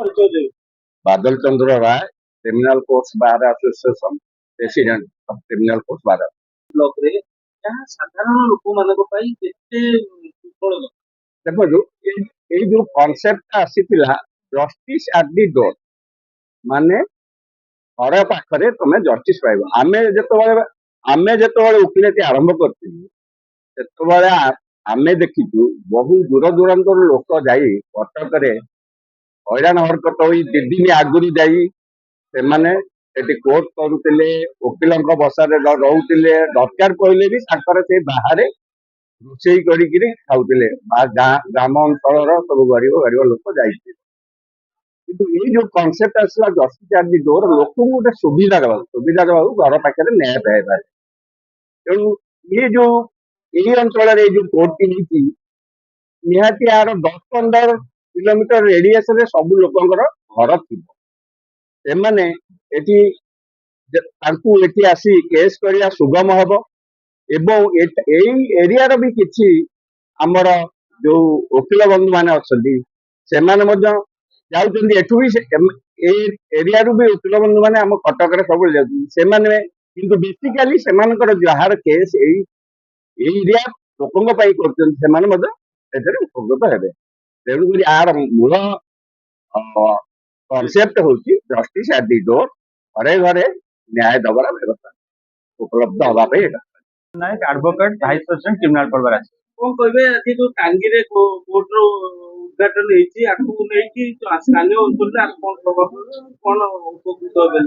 बादल Chandra Ray, criminal courts bar association president of criminal courts bar. Block रे जहाँ साधारण लोक मानक पाई केते सुफल देखो जो कॉन्सेप्ट आसीथिला जस्टिस एट दी डोर माने घर पाखरे तुम जस्टिस पाइब। आमे जेतबेले वकिलती आरंभ करथिलु सेतबेले आमे देखिचु बहु दूर दूरांतर लोक जाई कटक रे हैरान हरकत होई दिन आगुरी जाई सेमाने सेठी कोर्ट करुतिले वकिलंक बसारे रहुतिले दरकार पहिले भी ताकर से बाहर रोषेई करिकिरी खाउतिले ग्राम अंचल सब गरीब गरीब लोक जाइए किंतु ये जो कॉन्सेप्ट आसला जस्टिस एट दी डोर लोक को गोटे सुविधा देवा घर पाखे न्याय पाइबार तेणु ये जो ये अंचल जो कोर्ट की निहाती यार 10-15 किलोमीटर रेडियस रे सब लोकंकर घर थी सेमाने एटी एटी आसी केस करिया सुगम हबो एवं एई एरिया रो भी किछि हमर जो वकील बंधु माने अछंती सेमाने मध्य जाउचंदी एठु भी ए एरिया रो भी वकील बंधु माने हम कटक रे सब जाउचंदी सेमाने किंतु बेसिकली सेमानकर जहार केस एई एरिया लोकंग पई करचंदी सेमाने मध्य एतरे उपकृत हेबे तेणु करी आर मूल कॉन्सेप्ट होची जस्टिस एट दी डोर घरे घरे न्याय दबार व्यवस्था उपलब्ध हवा पे Nayak advocate vice president criminal court bar कोन कहबे अथि जो टांगी रे कोर्ट रो उद्घाटन हेची आकु नै कि स्थानीय अंचल रे कोन प्रभाव कोन उपकृत हेबे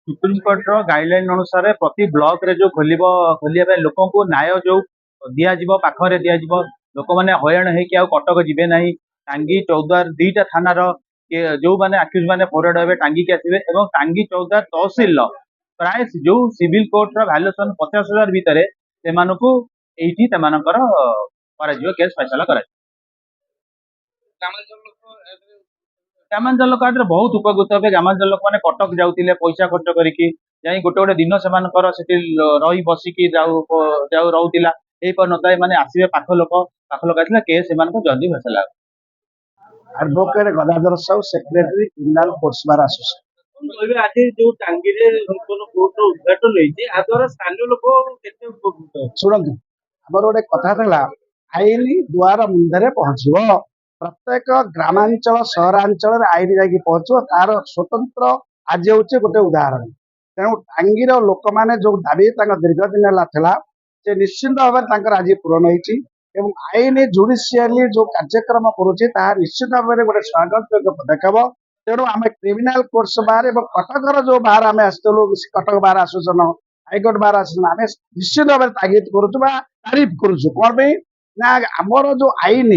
सुप्रीम कोर्ट रो गाइडलाइन अनुसार प्रति ब्लॉक रे जो खोलिया लोक को न्याय जो दिया जीवो पाखरे दिया जीवो लोक माने हयण हे कि आ कटक जिबे नाही टांगी चौद्वार दीटा थाना रो जो माने अक्यूज माने फॉरवर्ड हेबे टांगी के आसीबे एवं टांगी चौद्वार तहसील प्राय जो सिविल कोर्ट रो वैल्यूएशन 50,000 भितरे सेमानकु एठी तमानकर कराजियो केस फैसला करा ग्रामांचल लोक बहुत उपकृत हे ग्रामांचल लोक माने कटक जाउतिले पैसा खर्च करिकी जाई गोटे गोटे दिन सेमानकर सेठी रही बसिकी जाउ रहउतिला एई पर नताय माने आसीबे पाख लोक आसीला केस सेमानकु जल्दी फैसला advocate Gadadhar Sahu secretary criminal courts bar association कहबे आज जो टांगी रे नूतन कोर्ट रो उद्घाटन हेची आ द्वारा स्थानीय लोक केते उपकृत शुणु हमर गोटे कथा था आईन द्वार मुंदे पहुंचब प्रत्येक ग्रामांचल सहरांचल आईन जाकि पहुंचो तार स्वतंत्र आज हूँ गोटे उदाहरण तेणु टांगीर लोक मैंने जो दाबी दीर्घ दिन है निश्चिंत भाव आज पूरण होती आईन जुडिशियली जो कार्यक्रम करुच्ची निश्चित भाव में गोटे स्वागत पदक्षेप तेणु आम क्रिमिनाल कोर्ट्स बार और कटकर जो बार आम आसलु Cuttack bar association high court bar association आम निश्चित भाव में तागिद करुँ तारीफ करुँ कौन ना आमर जो आईन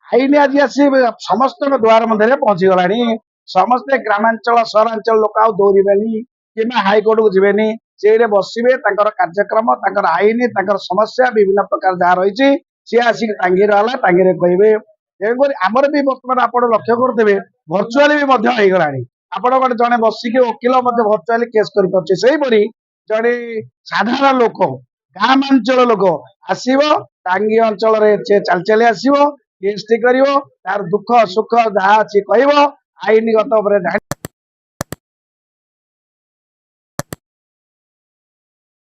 आईन आज आसी समस्त द्वार मध्य पहुंची गलानी समस्ते ग्रामांचल सहरांचल लोक आ दौड़बेनी कि हाईकोर्ट को जीवेनी से बसवे कार्यक्रम आईन समस्या विभिन्न प्रकार जहाँ रही सी आसिक टांगी रहा टांगी कहे तेणुक आमर भी बर्तमान आप लक्ष्य करुवे भर्चुआली भी होगलानी आप जड़े बसिक वकिल भर्चुआली केस करपरी जड़े साधारण लोक गाँवांचल लोक आसब टांगी अंचल चल चली आसो केस टी कर तार दुख सुख जहाँ अच्छी कह आईनगत